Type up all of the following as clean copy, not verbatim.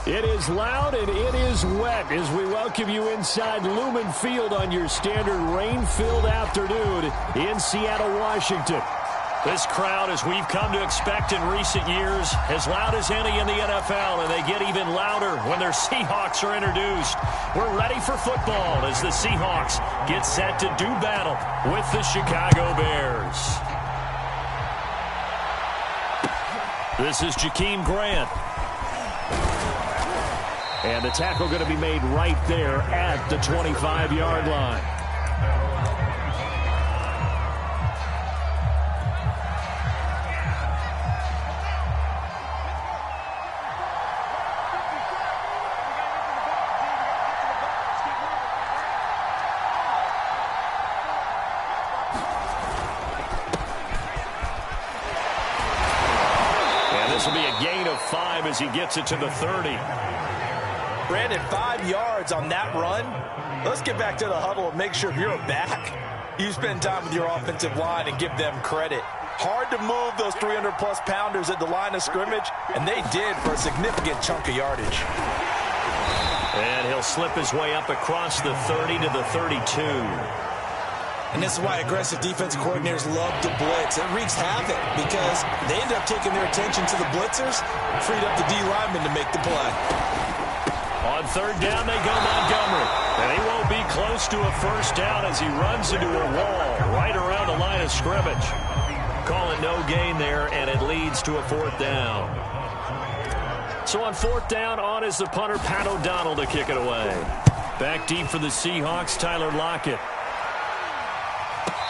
It is loud and it is wet as we welcome you inside Lumen Field on your standard rain-filled afternoon in Seattle, Washington. This crowd, as we've come to expect in recent years, as loud as any in the NFL, and they get even louder when their Seahawks are introduced. We're ready for football as the Seahawks get set to do battle with the Chicago Bears. This is Jakeem Grant. And the tackle going to be made right there at the 25-yard line. And this will be a gain of 5 as he gets it to the 30. Brandon, 5 yards on that run. Let's get back to the huddle and make sure if you're a back, you spend time with your offensive line and give them credit. Hard to move those 300-plus pounders at the line of scrimmage, and they did for a significant chunk of yardage. And he'll slip his way up across the 30 to the 32. And this is why aggressive defensive coordinators love to blitz. It wreaks havoc because they end up taking their attention to the blitzers, freed up the D linemen to make the play. On third down, they go Montgomery. And he won't be close to a first down as he runs into a wall right around the line of scrimmage. Call it no gain there, and it leads to a fourth down. So on fourth down, on is the punter, Pat O'Donnell, to kick it away. Back deep for the Seahawks, Tyler Lockett.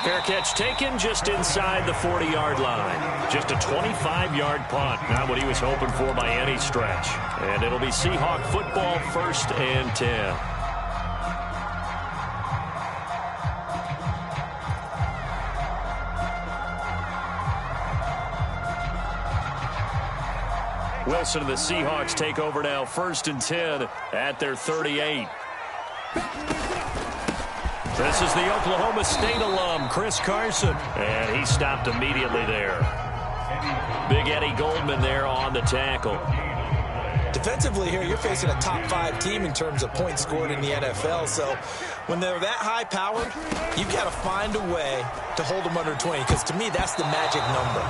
Fair catch taken just inside the 40-yard line. Just a 25-yard punt. Not what he was hoping for by any stretch. And it'll be Seahawk football, 1st and 10. Wilson and the Seahawks take over now, 1st and 10 at their 38. This is the Oklahoma State alum, Chris Carson. And he stopped immediately there. Big Eddie Goldman there on the tackle. Defensively here, you're facing a top 5 team in terms of points scored in the NFL. So when they're that high-powered, you've got to find a way to hold them under 20. Because to me, that's the magic number.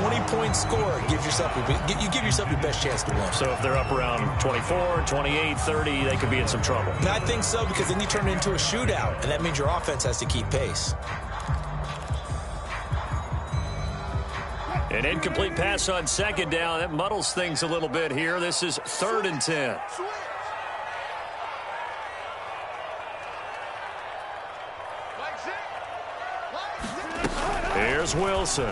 20-point score gives yourself you give yourself your best chance to win. So if they're up around 24, 28, 30, they could be in some trouble. And I think so, because then you turn it into a shootout, and that means your offense has to keep pace. An incomplete pass on second down. That muddles things a little bit here. This is 3rd and 10. Here's Wilson.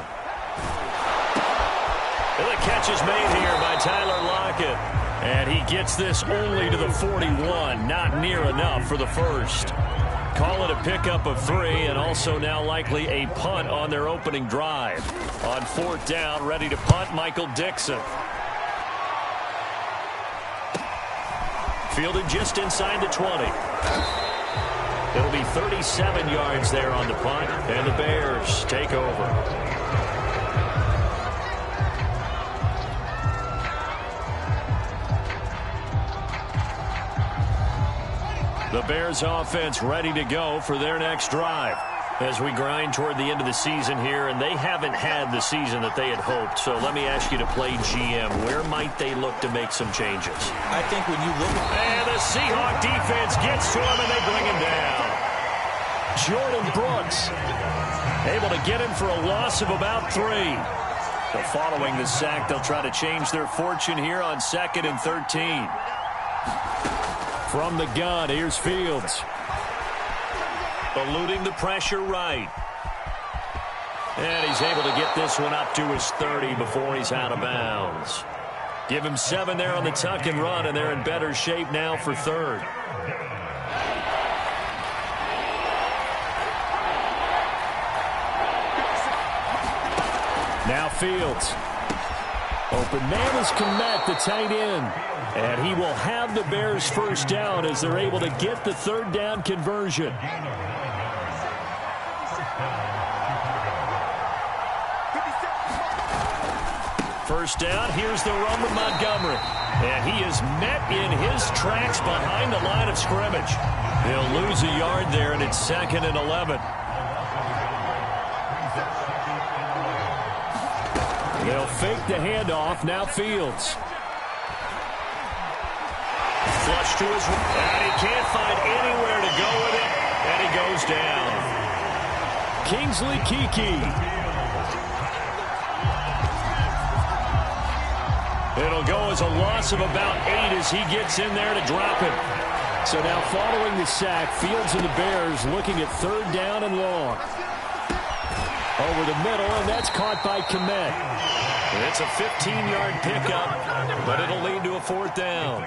And the catch is made here by Tyler Lockett. And he gets this only to the 41. Not near enough for the first. Call it a pickup of 3, and also now likely a punt on their opening drive. On 4th down, ready to punt, Michael Dixon. Fielded just inside the 20. It'll be 37 yards there on the punt, and the Bears take over. The Bears offense ready to go for their next drive as we grind toward the end of the season here, and they haven't had the season that they had hoped. So let me ask you to play GM. Where might they look to make some changes? I think when you look at... And the Seahawk defense gets to him, and they bring him down. Jordan Brooks able to get him for a loss of about 3. So following the sack, they'll try to change their fortune here on 2nd and 13. From the gun, here's Fields. Eluding the pressure right. And he's able to get this one up to his 30 before he's out of bounds. Give him 7 there on the tuck and run, and they're in better shape now for 3rd. Now Fields. Open man is Kmet, the tight end. And he will have the Bears' first down as they're able to get the 3rd down conversion. First down, here's the run with Montgomery. And he is met in his tracks behind the line of scrimmage. He'll lose a yard there, and it's 2nd and 11. They'll fake the handoff. Now Fields. Flush to his right. And he can't find anywhere to go with it. And he goes down. Kingsley Keke. It'll go as a loss of about 8 as he gets in there to drop him. So now following the sack, Fields and the Bears looking at 3rd down and long. Over the middle, and that's caught by Kmet. It's a 15-yard pickup, but it'll lead to a 4th down.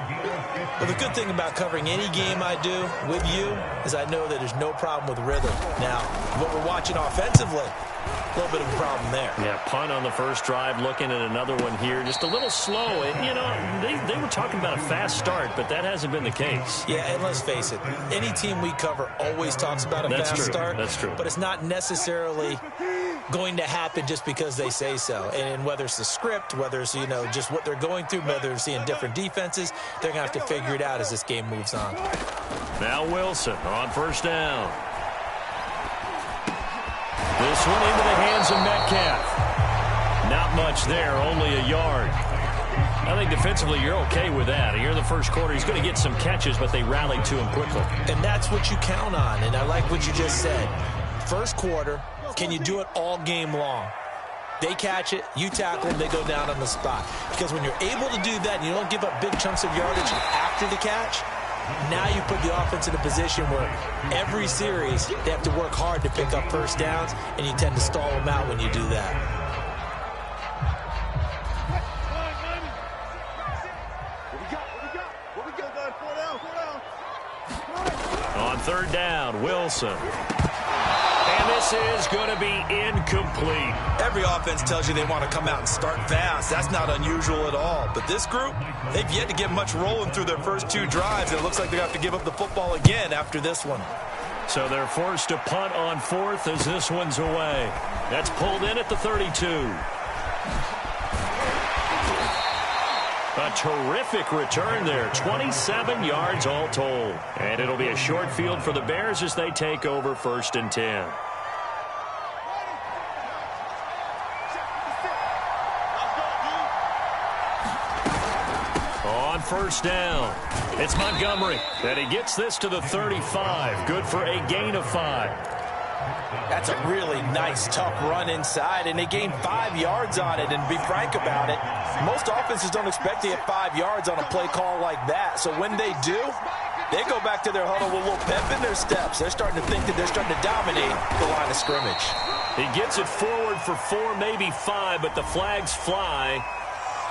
Well, the good thing about covering any game I do with you is I know that there's no problem with rhythm. Now, what we're watching offensively, a little bit of a problem there. Yeah, punt on the first drive, looking at another one here. Just a little slow. And, you know, they were talking about a fast start, but that hasn't been the case. Yeah, and let's face it, any team we cover always talks about a fast start. That's true. But it's not necessarily going to happen just because they say so. And whether it's the script, whether it's, you know, just what they're going through, whether they're seeing different defenses, they're going to have to figure it out as this game moves on. Now Wilson on 1st down. This one into the hands of Metcalf. Not much there, only a yard. I think defensively you're okay with that. Here in the first quarter, he's going to get some catches, but they rallied to him quickly. And that's what you count on, and I like what you just said. First quarter, can you do it all game long? They catch it, you tackle them, they go down on the spot. Because when you're able to do that and you don't give up big chunks of yardage after the catch, now you put the offense in a position where every series they have to work hard to pick up 1st downs, and you tend to stall them out when you do that. On 3rd down, Wilson. And this is going to be incomplete. Every offense tells you they want to come out and start fast. That's not unusual at all. But this group, they've yet to get much rolling through their first 2 drives. And it looks like they have to give up the football again after this one. So they're forced to punt on 4th as this one's away. That's pulled in at the 32. A terrific return there. 27 yards all told. And it'll be a short field for the Bears as they take over 1st and 10. On 1st down, it's Montgomery. And he gets this to the 35. Good for a gain of 5. That's a really nice, tough run inside, and they gained 5 yards on it. And to be frank about it, most offenses don't expect to get 5 yards on a play call like that. So when they do, they go back to their huddle with a little pep in their steps. They're starting to think that they're starting to dominate the line of scrimmage. He gets it forward for 4, maybe 5, but the flags fly,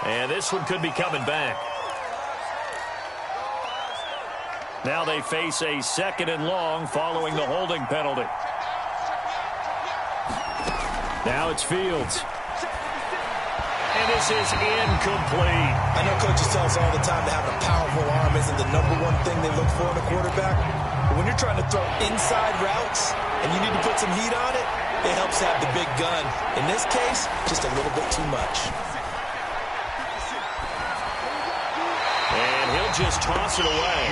and this one could be coming back. Now they face a 2nd and long following the holding penalty. Now it's Fields. And this is incomplete. I know coaches tell us all the time that having a powerful arm isn't the #1 thing they look for in a quarterback. But when you're trying to throw inside routes and you need to put some heat on it, it helps have the big gun. In this case, just a little bit too much. And he'll just toss it away.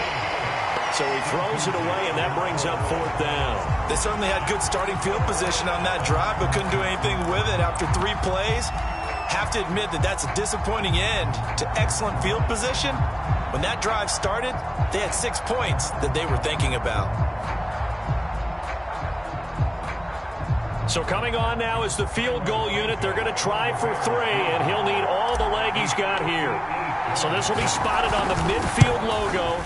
So he throws it away, and that brings up 4th down. They certainly had good starting field position on that drive, but couldn't do anything with it after 3 plays. Have to admit that that's a disappointing end to excellent field position. When that drive started, they had 6 points that they were thinking about. So coming on now is the field goal unit. They're going to try for 3, and he'll need all the leg he's got here. So this will be spotted on the midfield logo.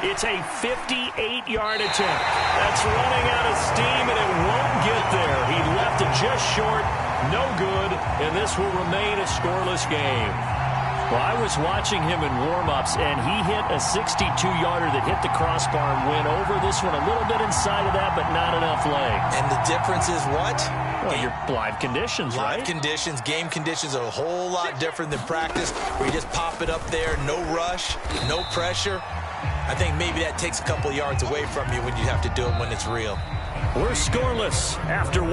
It's a 58-yard attempt. That's running out of steam, and it won't get there. He left it just short, no good, and this will remain a scoreless game. Well, I was watching him in warm-ups, and he hit a 62-yarder that hit the crossbar and went over. This one a little bit inside of that, but not enough leg. And the difference is what? Well, your live conditions, right? Live conditions, game conditions are a whole lot different than practice, where you just pop it up there, no rush, no pressure. I think maybe that takes a couple yards away from you when you have to do it when it's real. We're scoreless after 1.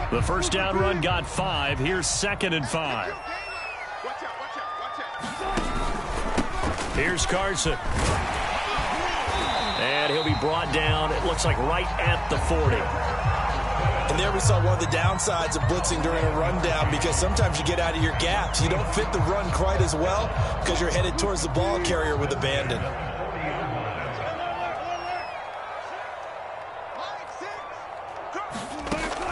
The first down run got 5. Here's 2nd and 5. Here's Carson. And he'll be brought down, it looks like right at the 40. And there we saw one of the downsides of blitzing during a rundown, because sometimes you get out of your gaps. You don't fit the run quite as well because you're headed towards the ball carrier with abandon.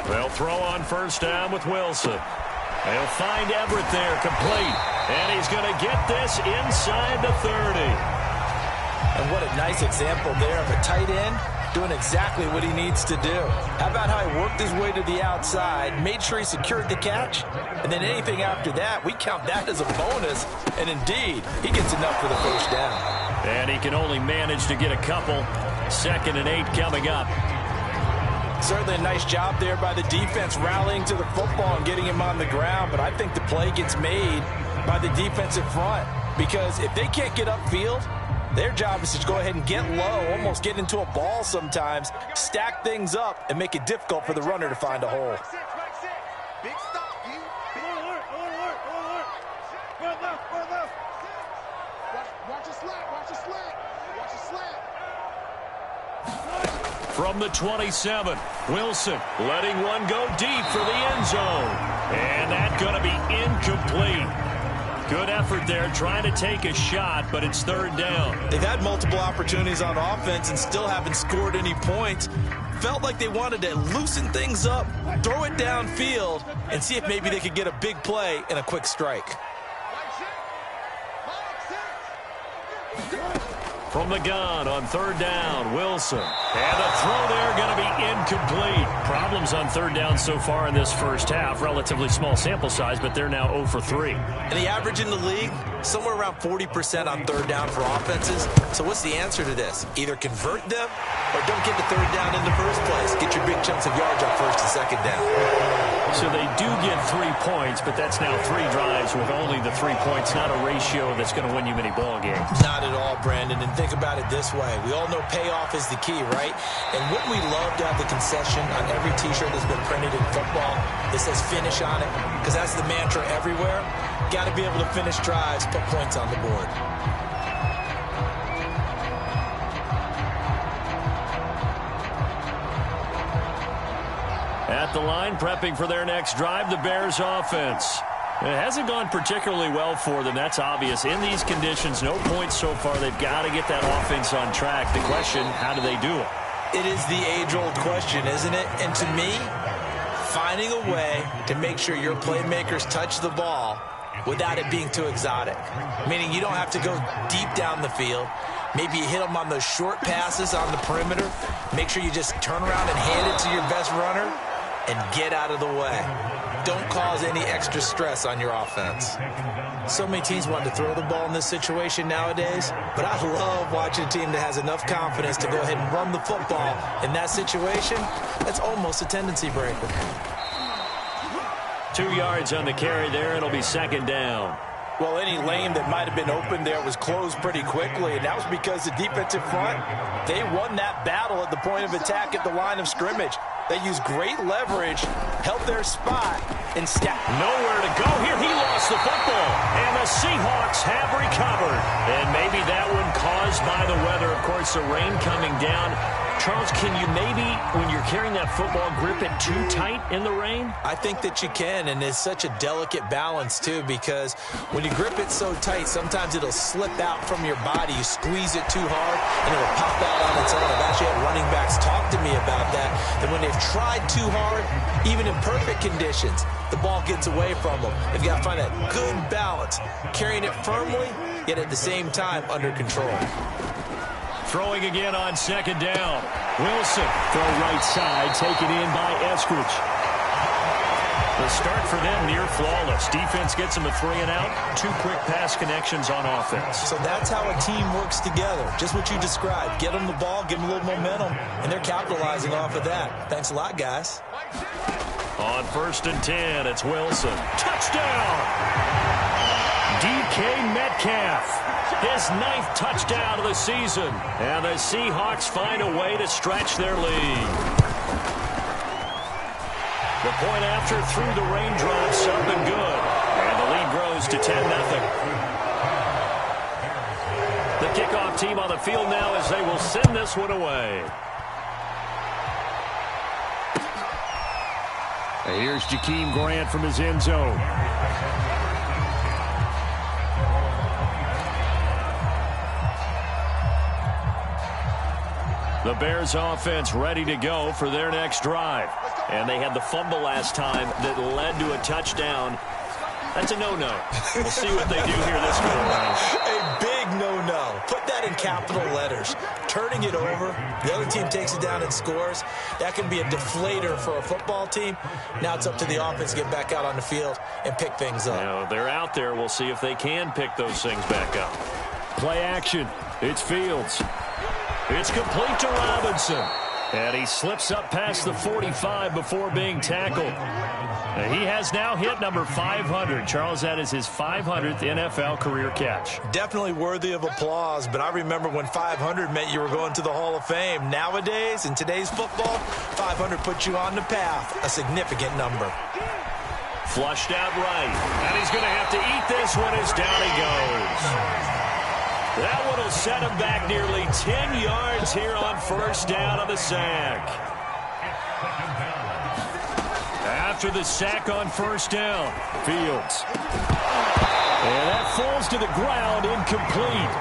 They'll throw on first down with Wilson. They'll find Everett there, complete. And he's going to get this inside the 30. And what a nice example there of a tight end doing exactly what he needs to do. How about how he worked his way to the outside, made sure he secured the catch, and then anything after that, we count that as a bonus. And indeed, he gets enough for the first down. And he can only manage to get a couple. 2nd and 8 coming up. Certainly a nice job there by the defense rallying to the football and getting him on the ground, but I think the play gets made by the defensive front, because if they can't get upfield, their job is to go ahead and get low, almost get into a ball sometimes, stack things up, and make it difficult for the runner to find a hole. From the 27, Wilson letting one go deep for the end zone. And that's going to be incomplete. Good effort there, trying to take a shot, but it's 3rd down. They've had multiple opportunities on offense and still haven't scored any points. Felt like they wanted to loosen things up, throw it downfield, and see if maybe they could get a big play and a quick strike. From the gun on 3rd down, Wilson. And the throw there going to be incomplete. Problems on 3rd down so far in this first half. Relatively small sample size, but they're now 0 for 3. And the average in the league, somewhere around 40% on 3rd down for offenses. So what's the answer to this? Either convert them or don't get the 3rd down in the first place. Get your big chunks of yards on 1st and 2nd down. So they do get 3 points, but that's now 3 drives with only the 3 points. Not a ratio that's going to win you many ball games. Not at all, Brandon. And think about it this way. We all know payoff is the key, right? And wouldn't we love to have the concession on every T-shirt that's been printed in football that says finish on it? Because that's the mantra everywhere. Got to be able to finish drives, put points on the board. At the line, prepping for their next drive, the Bears offense. It hasn't gone particularly well for them. That's obvious. In these conditions, no points so far. They've got to get that offense on track. The question, how do they do it? It is the age-old question, isn't it? And to me, finding a way to make sure your playmakers touch the ball without it being too exotic. Meaning you don't have to go deep down the field. Maybe you hit them on those short passes on the perimeter. Make sure you just turn around and hand it to your best runner and get out of the way. Don't cause any extra stress on your offense. So many teams want to throw the ball in this situation nowadays, but I love watching a team that has enough confidence to go ahead and run the football in that situation. That's almost a tendency breaker. 2 yards on the carry there. It'll be 2nd down. Well, any lane that might have been open there was closed pretty quickly, and that was because the defensive front, they won that battle at the point of attack at the line of scrimmage. They used great leverage, held their spot, and stacked. Nowhere to go here. He lost the football, and the Seahawks have recovered. And maybe that one caused by the weather. Of course, the rain coming down. Charles, can you maybe, when you're carrying that football, grip it too tight in the rain? I think that you can, and it's such a delicate balance, too, because when you grip it so tight, sometimes it'll slip out from your body. You squeeze it too hard, and it'll pop out on its own. I've actually had running backs talk to me about that when they've tried too hard, even in perfect conditions, the ball gets away from them. They've got to find that good balance, carrying it firmly, yet at the same time under control. Throwing again on 2nd down. Wilson, throw right side, taken in by Eskridge. The start for them near flawless. Defense gets them a 3 and out. 2 quick pass connections on offense. So that's how a team works together. Just what you described. Get them the ball, give them a little momentum, and they're capitalizing off of that. Thanks a lot, guys. On 1st and 10, it's Wilson. Touchdown! DK Metcalf. His 9th touchdown of the season. And the Seahawks find a way to stretch their lead. The point after through the raindrops, up and good. And the lead grows to 10-0. The kickoff team on the field now as they will send this one away. And here's Jakeem Grant from his end zone. The Bears offense ready to go for their next drive. And they had the fumble last time that led to a touchdown. That's a no-no. We'll see what they do here this go around. A big no-no. Put that in capital letters. Turning it over, the other team takes it down and scores. That can be a deflator for a football team. Now it's up to the offense to get back out on the field and pick things up. Now, they're out there. We'll see if they can pick those things back up. Play action. It's Fields. It's complete to Robinson. And he slips up past the 45 before being tackled. And he has now hit number 500. Charles, that is his 500th NFL career catch. Definitely worthy of applause, but I remember when 500 meant you were going to the Hall of Fame. Nowadays, in today's football, 500 puts you on the path, a significant number. Flushed out right. And he's going to have to eat this one as down he goes. That one will set him back nearly 10 yards here on first down on the sack. After the sack on first down, Fields. And that falls to the ground, incomplete.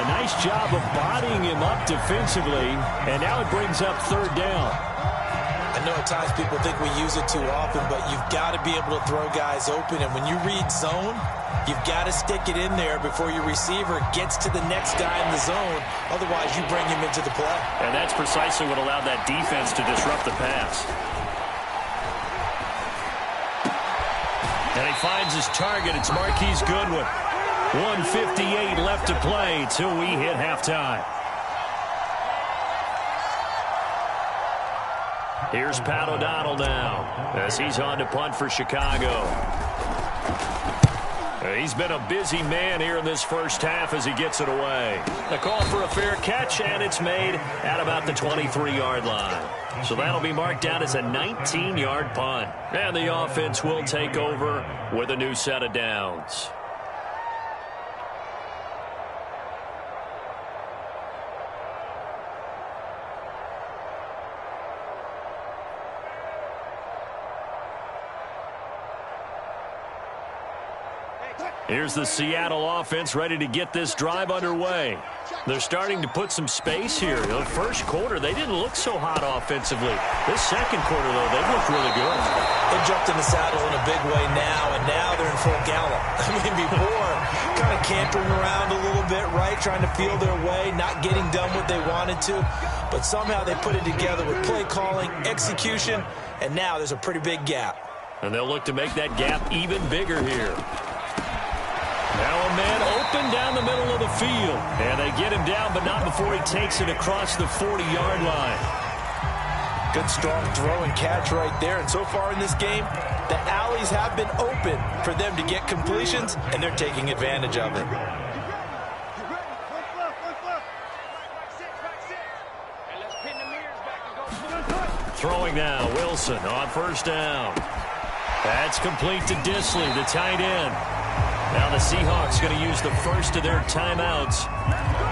A nice job of bodying him up defensively, and now it brings up third down. I know at times people think we use it too often, but you've got to be able to throw guys open, and when you read zone, you've got to stick it in there before your receiver gets to the next guy in the zone. Otherwise, you bring him into the play. And that's precisely what allowed that defense to disrupt the pass. And he finds his target. It's Marquise Goodwin. 1:58 left to play till we hit halftime. Here's Pat O'Donnell now as he's on to punt for Chicago. He's been a busy man here in this first half as he gets it away. A call for a fair catch, and it's made at about the 23-yard line. So that'll be marked down as a 19-yard punt. And the offense will take over with a new set of downs. Here's the Seattle offense ready to get this drive underway. They're starting to put some space here. The first quarter, they didn't look so hot offensively. This second quarter, though, they've looked really good. They jumped in the saddle in a big way now, and now they're in full gallop. I mean, before, kind of cantering around a little bit, right, trying to feel their way, not getting done what they wanted to. But somehow they put it together with play calling, execution, and now there's a pretty big gap. And they'll look to make that gap even bigger here. Now a man open down the middle of the field. And they get him down, but not before he takes it across the 40-yard line. Good, strong throw and catch right there. And so far in this game, the alleys have been open for them to get completions, and they're taking advantage of it. Throwing now, Wilson on first down. That's complete to Disley, the tight end. Now the Seahawks going to use the first of their timeouts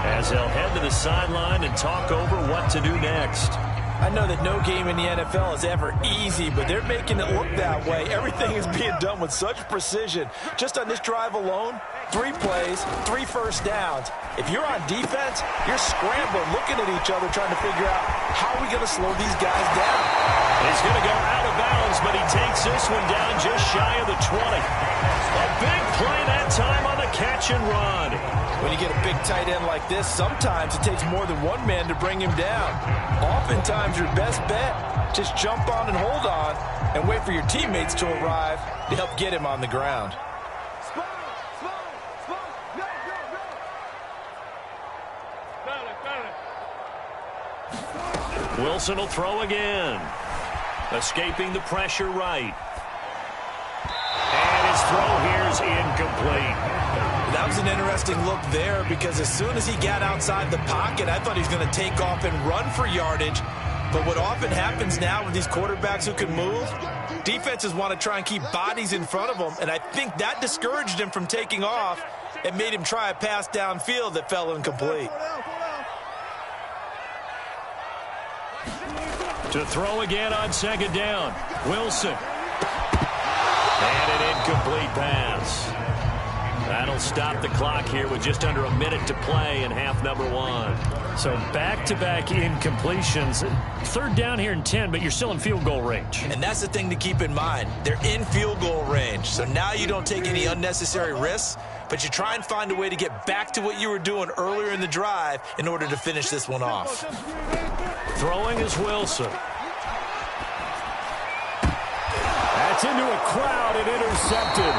as they'll head to the sideline and talk over what to do next. I know that no game in the NFL is ever easy, but they're making it look that way. Everything is being done with such precision. Just on this drive alone, 3 plays, 3 first downs. If you're on defense, you're scrambling, looking at each other, trying to figure out how are we going to slow these guys down. He's going to go out of bounds, but he takes this one down just shy of the 20. A big play that time on the catch and run. When you get a big tight end like this, sometimes it takes more than one man to bring him down. Oftentimes, your best bet, just jump on and hold on and wait for your teammates to arrive to help get him on the ground. Wilson will throw again. Escaping the pressure right. And his throw here is incomplete. That was an interesting look there because as soon as he got outside the pocket, I thought he was going to take off and run for yardage. But what often happens now with these quarterbacks who can move, defenses want to try and keep bodies in front of them, and I think that discouraged him from taking off and made him try a pass downfield that fell incomplete. To throw again on second down, Wilson. And an incomplete pass. That'll stop the clock here with just under a minute to play in half number 1. So back-to-back incompletions. Third down here in 10, but you're still in field goal range. And that's the thing to keep in mind. They're in field goal range. So now you don't take any unnecessary risks, but you try and find a way to get back to what you were doing earlier in the drive in order to finish this one off. Throwing is Wilson. That's into a crowd and intercepted.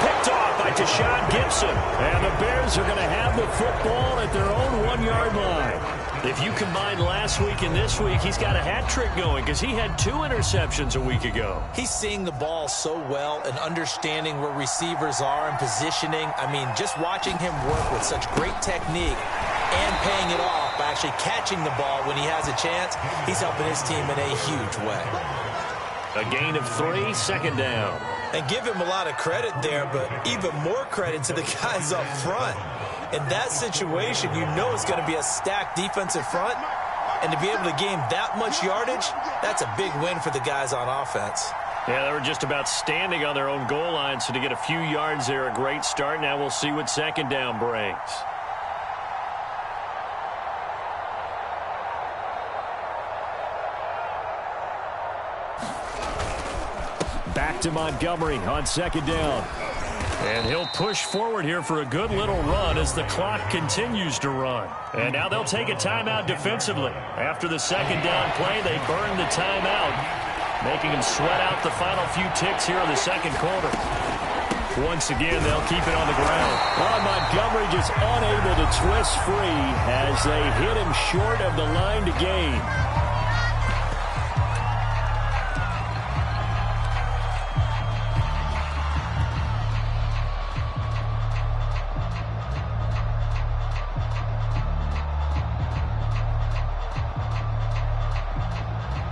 Picked off by Deshaun Gibson. And the Bears are going to have the football at their own 1-yard line. If you combine last week and this week, he's got a hat trick going because he had 2 interceptions a week ago. He's seeing the ball so well and understanding where receivers are and positioning. I mean, just watching him work with such great technique and paying it off by actually catching the ball when he has a chance, he's helping his team in a huge way. A gain of 3, second down. And give him a lot of credit there, but even more credit to the guys up front. In that situation, you know it's going to be a stacked defensive front, and to be able to gain that much yardage, that's a big win for the guys on offense. Yeah, they were just about standing on their own goal line, so to get a few yards there, a great start. Now we'll see what second down brings. Back to Montgomery on second down. And he'll push forward here for a good little run as the clock continues to run. And now they'll take a timeout defensively. After the second down play, they burn the timeout, making him sweat out the final few ticks here in the second quarter. Once again, they'll keep it on the ground. Montgomery just unable to twist free as they hit him short of the line to gain.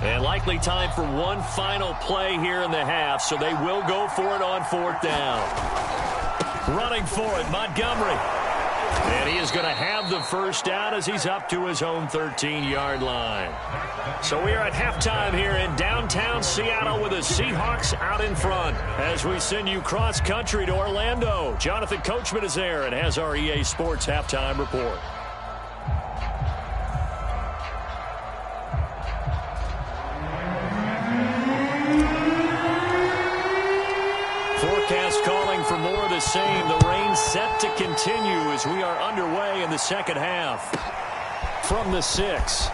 And likely time for one final play here in the half, so they will go for it on fourth down. Running for it, Montgomery. And he is going to have the first down as he's up to his own 13-yard line. So we are at halftime here in downtown Seattle with the Seahawks out in front. As we send you cross-country to Orlando, Jonathan Coachman is there and has our EA Sports halftime report. Forecast calling for more of the same. The rain set to continue as we are underway in the second half. From the 6.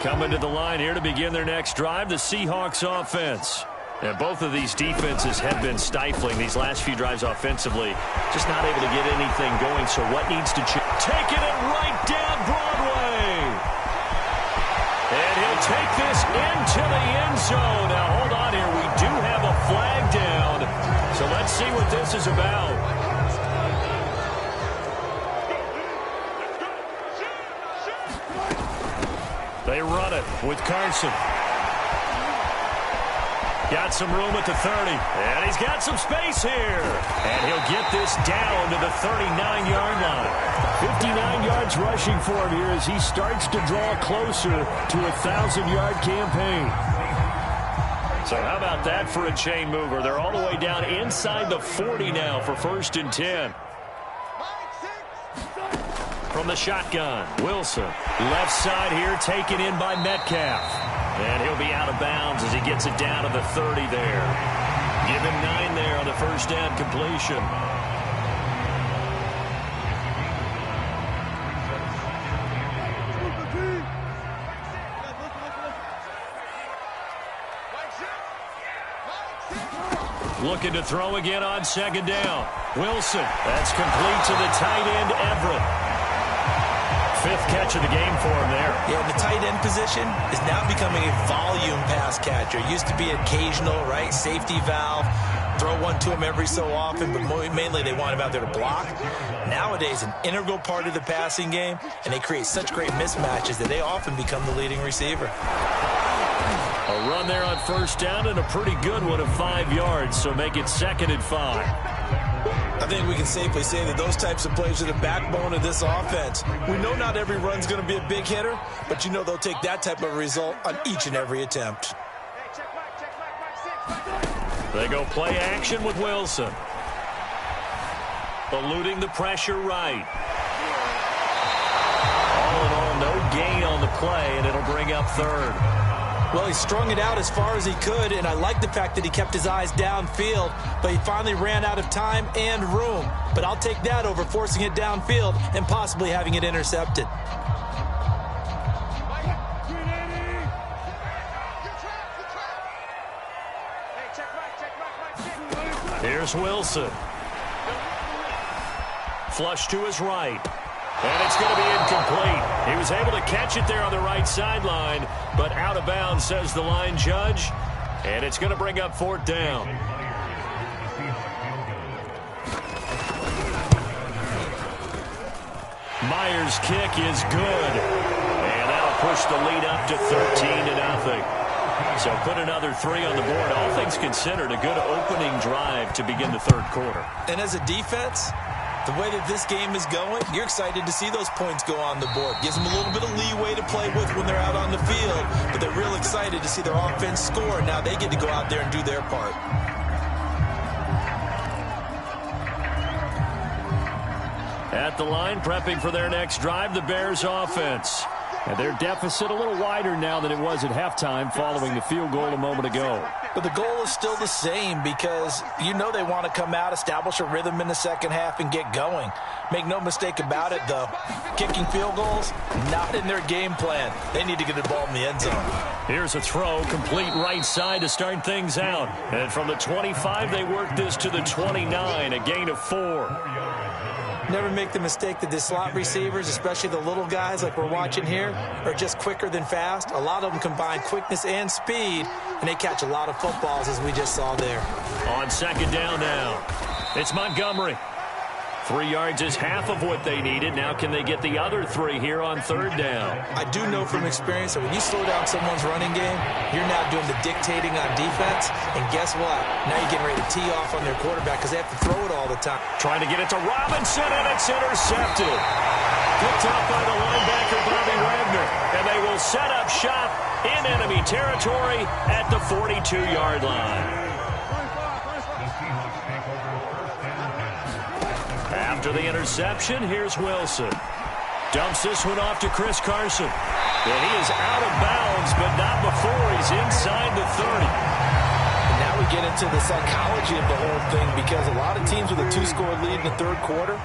Coming to the line here to begin their next drive, the Seahawks offense. And both of these defenses have been stifling these last few drives offensively. Just not able to get anything going, so what needs to change? Taking it right down Broadway. And he'll take this into the end zone. Now, hold on here. We do have a flag down. So let's see what this is about. They run it with Carson. Got some room at the 30. And he's got some space here. And he'll get this down to the 39-yard line. 59 yards rushing for him here as he starts to draw closer to a 1,000-yard campaign. So how about that for a chain mover? They're all the way down inside the 40 now for 1st and 10. From the shotgun, Wilson. Left side here taken in by Metcalf. And he'll be out of bounds as he gets it down to the 30 there. Give him 9 there on the first down completion. Looking to throw again on second down. Wilson. That's complete to the tight end, Everett. Fifth catch of the game for him there. Yeah, the tight end position is now becoming a volume pass catcher. It used to be occasional, right? Safety valve. Throw one to him every so often, but mainly they want him out there to block. Nowadays, an integral part of the passing game, and they create such great mismatches that they often become the leading receiver. A run there on first down and a pretty good one of 5 yards, so make it 2nd and 5. I think we can safely say that those types of plays are the backbone of this offense. We know not every run's going to be a big hitter, but you know they'll take that type of result on each and every attempt. They go play action with Wilson. Eluding the pressure right. All in all, no gain on the play, and it'll bring up 3rd. Well, he strung it out as far as he could, and I like the fact that he kept his eyes downfield, but he finally ran out of time and room. But I'll take that over forcing it downfield and possibly having it intercepted. Here's Wilson. Flush to his right. And it's going to be incomplete. He was able to catch it there on the right sideline, but out of bounds, says the line judge. And it's going to bring up 4th down. Myers' kick is good. And that'll push the lead up to 13-0. So put another 3 on the board. All things considered, a good opening drive to begin the 3rd quarter. And as a defense, the way that this game is going, you're excited to see those points go on the board. Gives them a little bit of leeway to play with when they're out on the field, but they're real excited to see their offense score. Now they get to go out there and do their part. At the line, prepping for their next drive, the Bears offense. And their deficit a little wider now than it was at halftime following the field goal a moment ago. But the goal is still the same because you know they want to come out, establish a rhythm in the second half, and get going. Make no mistake about it, though. Kicking field goals, not in their game plan. They need to get the ball in the end zone. Here's a throw, complete right side to start things out. And from the 25, they work this to the 29, a gain of 4. Never make the mistake that the slot receivers, especially the little guys like we're watching here, are just quicker than fast. A lot of them combine quickness and speed, and they catch a lot of footballs, as we just saw there. On 2nd down now, it's Montgomery. 3 yards is half of what they needed. Now can they get the other 3 here on 3rd down? I do know from experience that when you slow down someone's running game, you're now doing the dictating on defense. And guess what? Now you're getting ready to tee off on their quarterback because they have to throw it all the time. Trying to get it to Robinson, and it's intercepted. Picked up by the linebacker, Bobby Wagner. And they will set up shop in enemy territory at the 42-yard line. After the interception, here's Wilson. Dumps this one off to Chris Carson. And he is out of bounds, but not before he's inside the 30. And now we get into the psychology of the whole thing because a lot of teams with a 2-score lead in the 3rd quarter,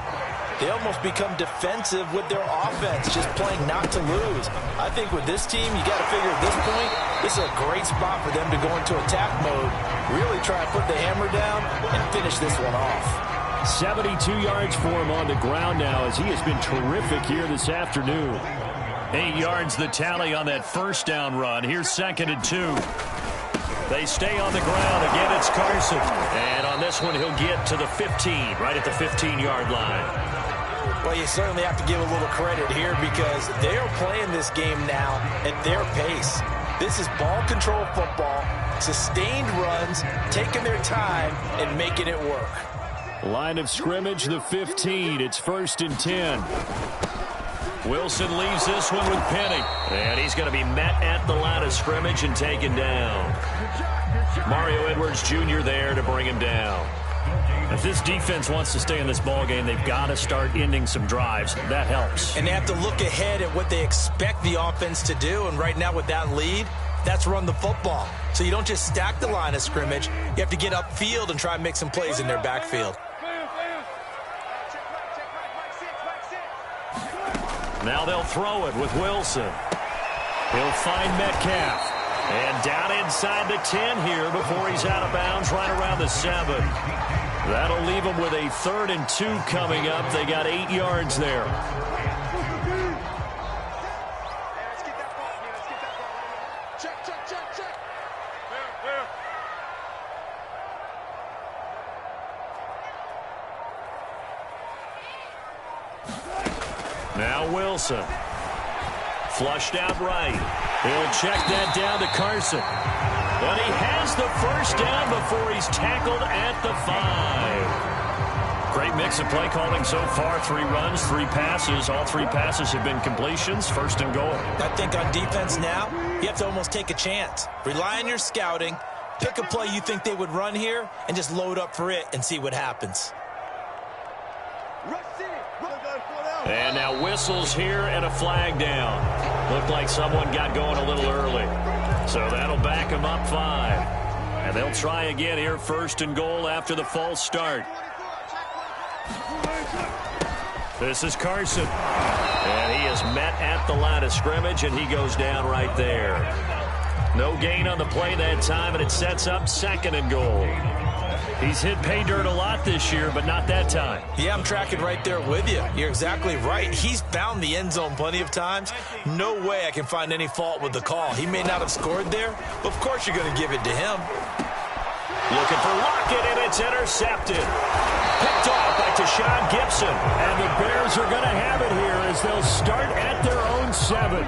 they almost become defensive with their offense, just playing not to lose. I think with this team, you got to figure at this point, this is a great spot for them to go into attack mode, really try to put the hammer down and finish this one off. 72 yards for him on the ground now as he has been terrific here this afternoon. 8 yards the tally on that first down run. Here's 2nd and 2. They stay on the ground. Again, it's Carson. And on this one, he'll get to the 15, right at the 15-yard line. Well, you certainly have to give a little credit here because they are playing this game now at their pace. This is ball control football, sustained runs, taking their time and making it work. Line of scrimmage, the 15. It's 1st and 10. Wilson leaves this one with Penny. And he's going to be met at the line of scrimmage and taken down. Mario Edwards Jr. there to bring him down. If this defense wants to stay in this ballgame, they've got to start ending some drives. That helps. And they have to look ahead at what they expect the offense to do. And right now with that lead, that's run the football. So you don't just stack the line of scrimmage. You have to get upfield and try and make some plays in their backfield. Now they'll throw it with Wilson. He'll find Metcalf. And down inside the 10 here before he's out of bounds right around the 7. That'll leave them with a 3rd and 2 coming up. They got 8 yards there. Now Wilson. Flushed out right. He'll check that down to Carson. But he has the first down before he's tackled at the 5. Great mix of play calling so far. 3 runs, 3 passes. All 3 passes have been completions. First and goal. I think on defense now, you have to almost take a chance. Rely on your scouting. Pick a play you think they would run here and just load up for it and see what happens. And now whistles here and a flag down. Looked like someone got going a little early. So that'll back them up 5. And they'll try again here, first and goal after the false start. This is Carson. And he is met at the line of scrimmage, and he goes down right there. No gain on the play that time, and it sets up second and goal. He's hit pay dirt a lot this year, but not that time. Yeah, I'm tracking right there with you. You're exactly right. He's found the end zone plenty of times. No way I can find any fault with the call. He may not have scored there, but of course you're going to give it to him. Looking for Lockett, and it's intercepted. Picked off by Tashawn Gibson. And the Bears are going to have it here as they'll start at their own 7.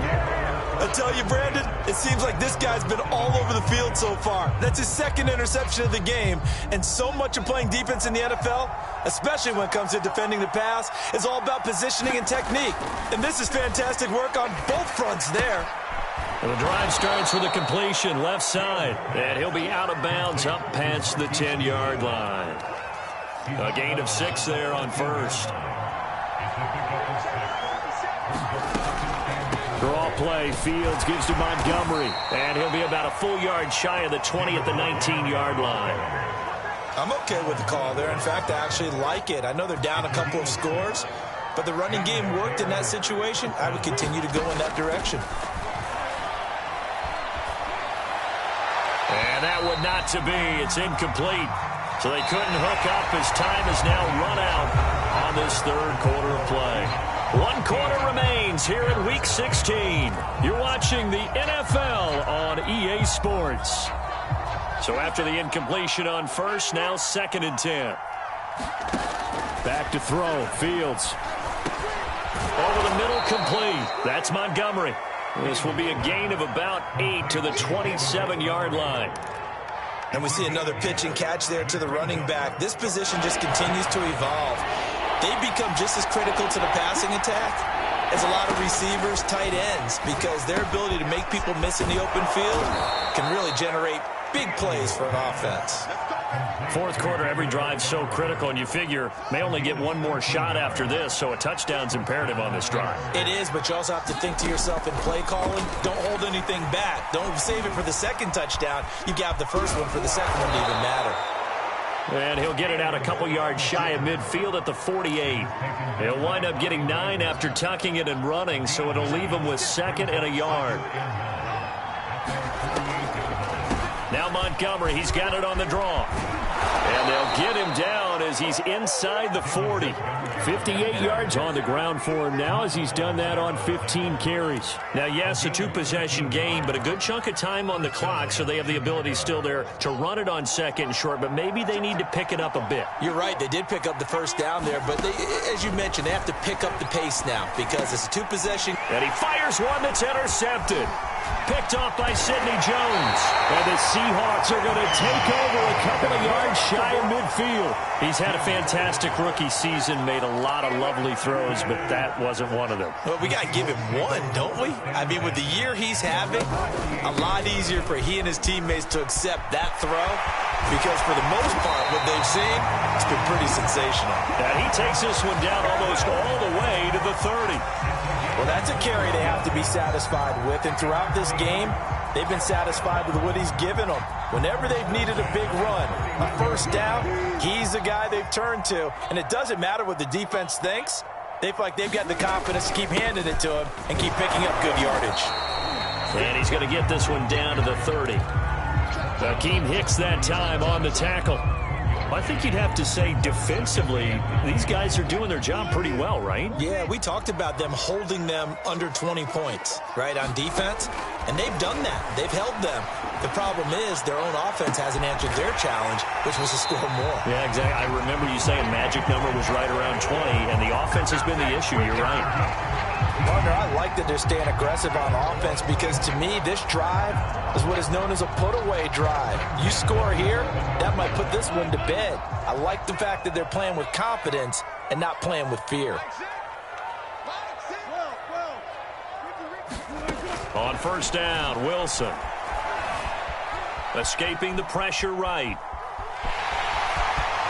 I tell you, Brandon, it seems like this guy's been all over the field so far. That's his 2nd interception of the game. And so much of playing defense in the NFL, especially when it comes to defending the pass, is all about positioning and technique. And this is fantastic work on both fronts there. Well, the drive starts with a completion left side. And he'll be out of bounds up past the 10-yard line. A gain of 6 there on first. Draw play. Fields gives to Montgomery. And he'll be about a full yard shy of the 20 at the 19-yard line. I'm okay with the call there. In fact, I actually like it. I know they're down a couple of scores, but the running game worked in that situation. I would continue to go in that direction. And that would not to be. It's incomplete. So they couldn't hook up as time is now run out on this 3rd quarter of play. 1 quarter remains here in Week 16. You're watching the NFL on EA Sports. So after the incompletion on first, now 2nd and 10. Back to throw. Fields. Over the middle, complete. That's Montgomery. This will be a gain of about 8 to the 27-yard line. And we see another pitch and catch there to the running back. This position just continues to evolve. They become just as critical to the passing attack as a lot of receivers, tight ends, because their ability to make people miss in the open field can really generate big plays for an offense. 4th quarter, every drive so critical, and you figure may only get 1 more shot after this, so a touchdown's imperative on this drive. It is, but you also have to think to yourself in play calling, don't hold anything back. Don't save it for the 2nd touchdown. You got the first one for the 2nd one to even matter. And he'll get it out a couple yards shy of midfield at the 48. He'll wind up getting 9 after tucking it and running, so it'll leave him with 2nd and a yard. Now Montgomery, he's got it on the draw. And they'll get him down as he's inside the 40. 58 yards on the ground for him now as he's done that on 15 carries. Now, yes, a 2-possession game, but a good chunk of time on the clock, so they have the ability still there to run it on 2nd and short, but maybe they need to pick it up a bit. You're right. They did pick up the first down there, but they, as you mentioned, they have to pick up the pace now because it's a 2-possession. And he fires one that's intercepted. Picked off by Sidney Jones. And the Seahawks are going to take over a couple of yards shy of midfield. He's had a fantastic rookie season, made a lot of lovely throws, but that wasn't one of them. Well, we got to give him one, don't we? I mean, with the year he's having, a lot easier for he and his teammates to accept that throw because for the most part, what they've seen, it's been pretty sensational. And he takes this one down almost all the way to the 30. Well, that's a carry they have to be satisfied with, and throughout this game, they've been satisfied with what he's given them. Whenever they've needed a big run, a first down, he's the guy they've turned to. And it doesn't matter what the defense thinks. They feel like they've got the confidence to keep handing it to him and keep picking up good yardage. And he's going to get this one down to the 30. Akeem Hicks that time on the tackle. I think you'd have to say defensively, these guys are doing their job pretty well, right? Yeah, we talked about them holding them under 20 points, right, on defense. And they've done that. They've held them. The problem is their own offense hasn't answered their challenge, which was to score more. Yeah, exactly. I remember you saying magic number was right around 20, and the offense has been the issue. You're right. Partner, I like that they're staying aggressive on offense because, to me, this drive is what is known as a put-away drive. You score here, that might put this one to bed. I like the fact that they're playing with confidence and not playing with fear. On first down, Wilson. Escaping the pressure right.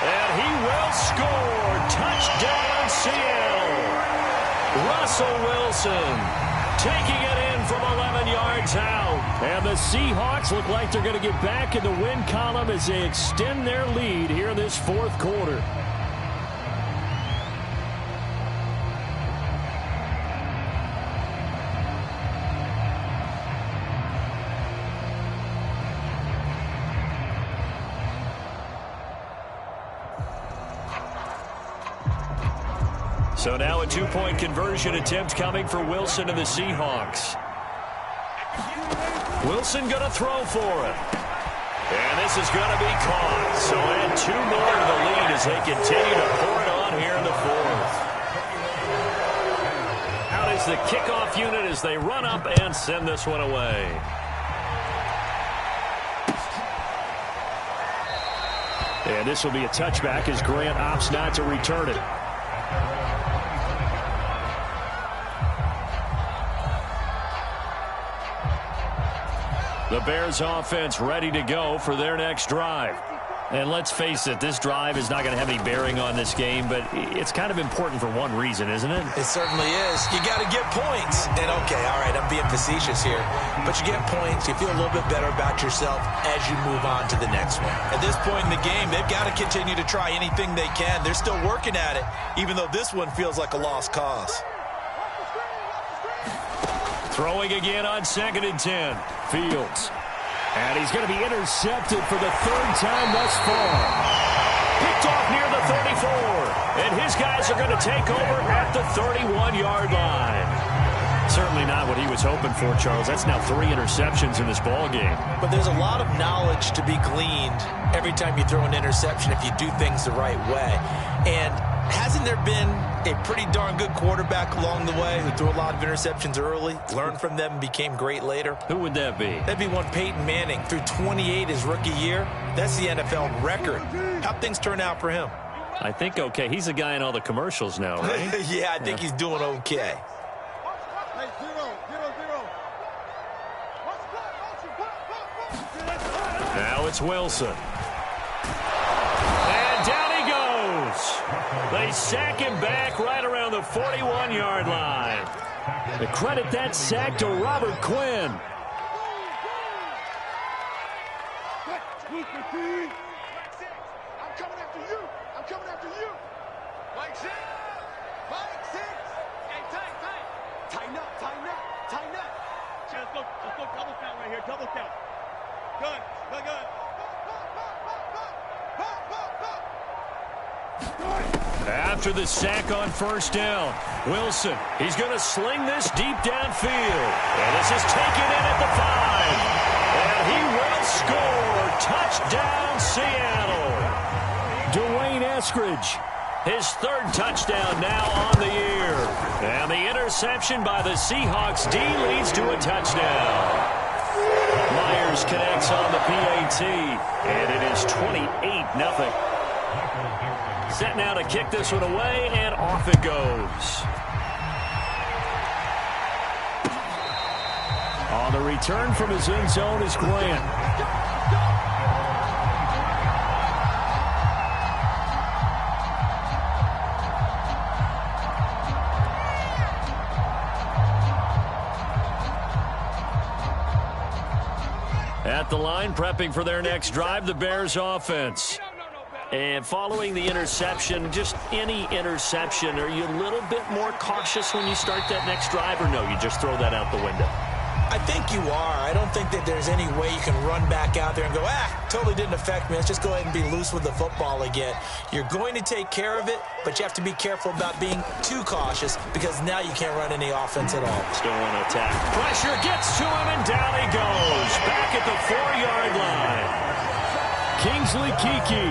And he will score. Touchdown, Seattle. Russell Wilson taking it in from 11 yards out. And the Seahawks look like they're going to get back in the win column as they extend their lead here in this fourth quarter. So now a two-point conversion attempt coming for Wilson and the Seahawks. Wilson going to throw for it. And this is going to be caught. So add two more to the lead as they continue to pour it on here in the fourth. Out is the kickoff unit as they run up and send this one away. And this will be a touchback as Grant opts not to return it. The Bears offense ready to go for their next drive. And let's face it, this drive is not going to have any bearing on this game, but it's kind of important for one reason, isn't it? It certainly is. You got to get points. And, okay, all right, I'm being facetious here. But you get points, you feel a little bit better about yourself as you move on to the next one. At this point in the game, they've got to continue to try anything they can. They're still working at it, even though this one feels like a lost cause. Throwing again on 2nd and 10. Fields. And he's going to be intercepted for the third time thus far. Picked off near the 34. And his guys are going to take over at the 31-yard line. Certainly not what he was hoping for, Charles. That's now 3 interceptions in this ball game. But there's a lot of knowledge to be gleaned every time you throw an interception if you do things the right way. And hasn't there been a pretty darn good quarterback along the way who threw a lot of interceptions early, learned from them, and became great later? Who would that be? That'd be one Peyton Manning. Threw 28 his rookie year. That's the NFL record. How'd things turn out for him? I think okay. He's the guy in all the commercials now, right? Yeah, I think he's doing okay. Now it's Wilson. And down he goes. They sack him back right around the 41-yard line. They credit that sack to Robert Quinn. I'm coming after you. I'm coming after you. Mike 6. Mike 6. Hey, tight. Tighten up, tighten up, tighten up. Let's go double count right here. Double count. Good. After the sack on first down, Wilson, he's going to sling this deep downfield. And this is taken in at the 5. And he will score. Touchdown, Seattle. Dwayne Eskridge, his third touchdown now on the year. And the interception by the Seahawks D leads to a touchdown. Myers connects on the PAT, and it is 28-0. Set now to kick this one away, and off it goes. On the return from his end zone is Grant. At the line, prepping for their next drive, the Bears offense. And following the interception, just any interception, are you a little bit more cautious when you start that next drive, or no, you just throw that out the window? I think you are. I don't think that there's any way you can run back out there and go, totally didn't affect me. Let's just go ahead and be loose with the football again. You're going to take care of it, but you have to be careful about being too cautious because now you can't run any offense at all. Still want to attack. Pressure gets to him, and down he goes. Back at the 4-yard line. Kingsley Kiki.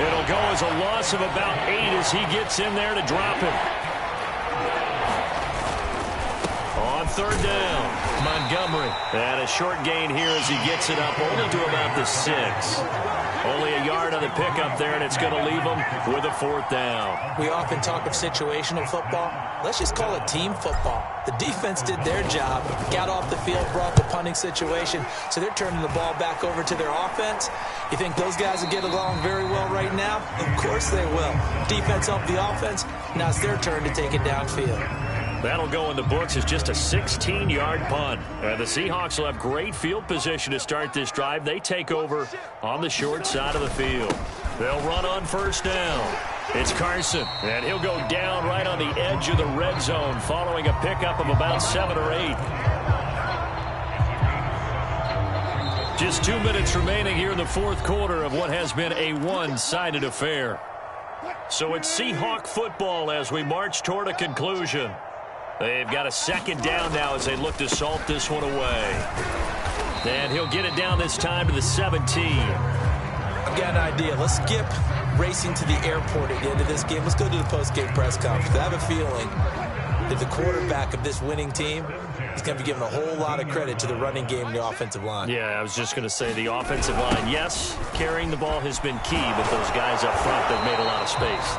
It'll go as a loss of about 8 as he gets in there to drop him. On 3rd down, Montgomery. And a short gain here as he gets it up only to about the 6. Only a yard on the pickup there, and it's going to leave him with a 4th down. We often talk of situational football. Let's just call it team football. The defense did their job, got off the field, brought the punting situation, so they're turning the ball back over to their offense. You think those guys will get along very well right now? Of course they will. Defense helped the offense. Now it's their turn to take it downfield. That'll go in the books as just a 16-yard punt. The Seahawks will have great field position to start this drive. They take over on the short side of the field. They'll run on 1st down. It's Carson, and he'll go down right on the edge of the red zone following a pickup of about 7 or 8. Just 2 minutes remaining here in the 4th quarter of what has been a one-sided affair. So it's Seahawk football as we march toward a conclusion. They've got a 2nd down now as they look to salt this one away. And he'll get it down this time to the 17. I've got an idea. Let's skip racing to the airport at the end of this game. Let's go to the post-game press conference. I have a feeling that the quarterback of this winning team is going to be given a whole lot of credit to the running game and the offensive line. Yeah, I was just going to say the offensive line, yes, carrying the ball has been key, but those guys up front, they've made a lot of space.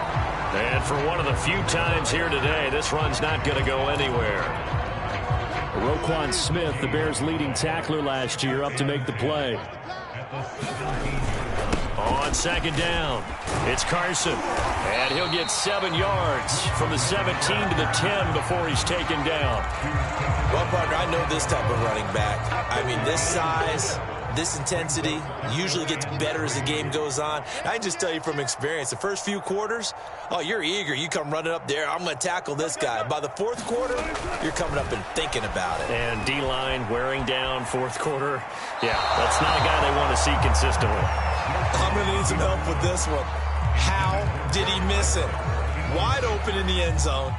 And for one of the few times here today, this run's not going to go anywhere. Roquan Smith, the Bears' leading tackler last year, up to make the play. On 2nd down, it's Carson. And he'll get 7 yards from the 17 to the 10 before he's taken down. Well, partner, I know this type of running back. I mean, this size, this intensity usually gets better as the game goes on. I can just tell you from experience, the first few quarters, you're eager. You come running up there, I'm going to tackle this guy. By the 4th quarter, you're coming up and thinking about it. And D-line wearing down 4th quarter. Yeah, that's not a guy they want to see consistently. I'm going to need some help with this one. How did he miss it? Wide open in the end zone.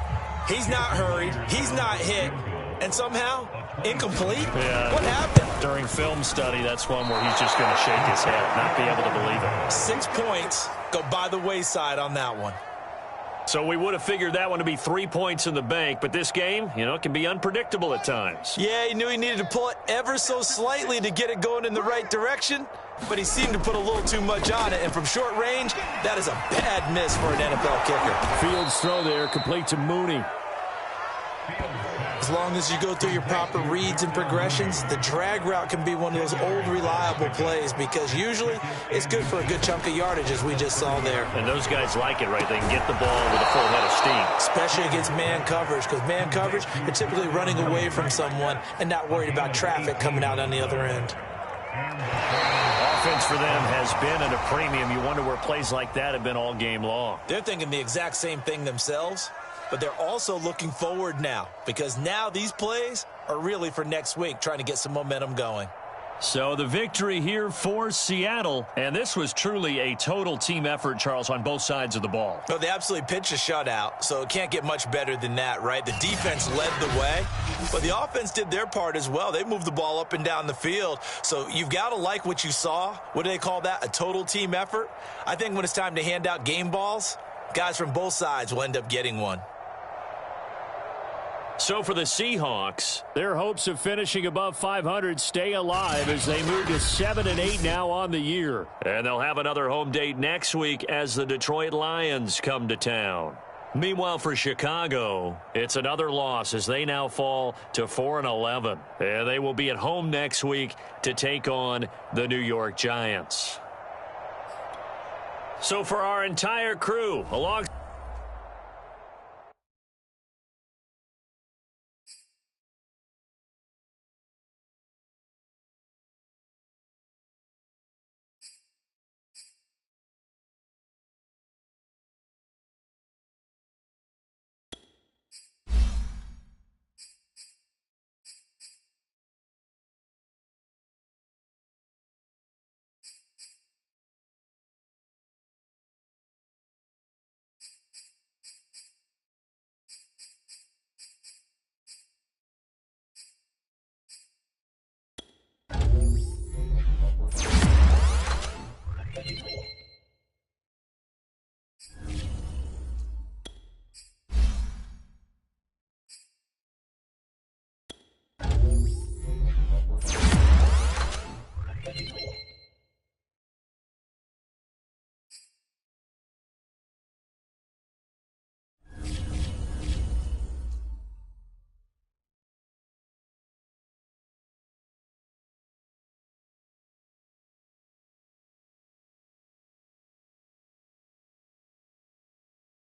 He's not hurried. He's not hit. And somehow, incomplete? Yeah. What happened? During film study, that's one where he's just going to shake his head, not be able to believe it. 6 points go by the wayside on that one. So we would have figured that one to be 3 points in the bank, but this game, it can be unpredictable at times. Yeah, he knew he needed to pull it ever so slightly to get it going in the right direction, but he seemed to put a little too much on it, and from short range, that is a bad miss for an NFL kicker. Fields throw there, complete to Mooney. As long as you go through your proper reads and progressions, the drag route can be one of those old reliable plays because usually it's good for a good chunk of yardage as we just saw there. And those guys like it, right? They can get the ball with a full head of steam. Especially against man coverage because man coverage, they're typically running away from someone and not worried about traffic coming out on the other end. Offense for them has been at a premium. You wonder where plays like that have been all game long. They're thinking the exact same thing themselves. But they're also looking forward now because now these plays are really for next week, trying to get some momentum going. So the victory here for Seattle, and this was truly a total team effort, Charles, on both sides of the ball. Well, they absolutely pitched a shutout, so it can't get much better than that, right? The defense led the way, but the offense did their part as well. They moved the ball up and down the field, so you've got to like what you saw. What do they call that? A total team effort? I think when it's time to hand out game balls, guys from both sides will end up getting one. So for the Seahawks, their hopes of finishing above 500 stay alive as they move to 7-8 now on the year. And they'll have another home date next week as the Detroit Lions come to town. Meanwhile, for Chicago, it's another loss as they now fall to 4-11. And they will be at home next week to take on the New York Giants. So for our entire crew, along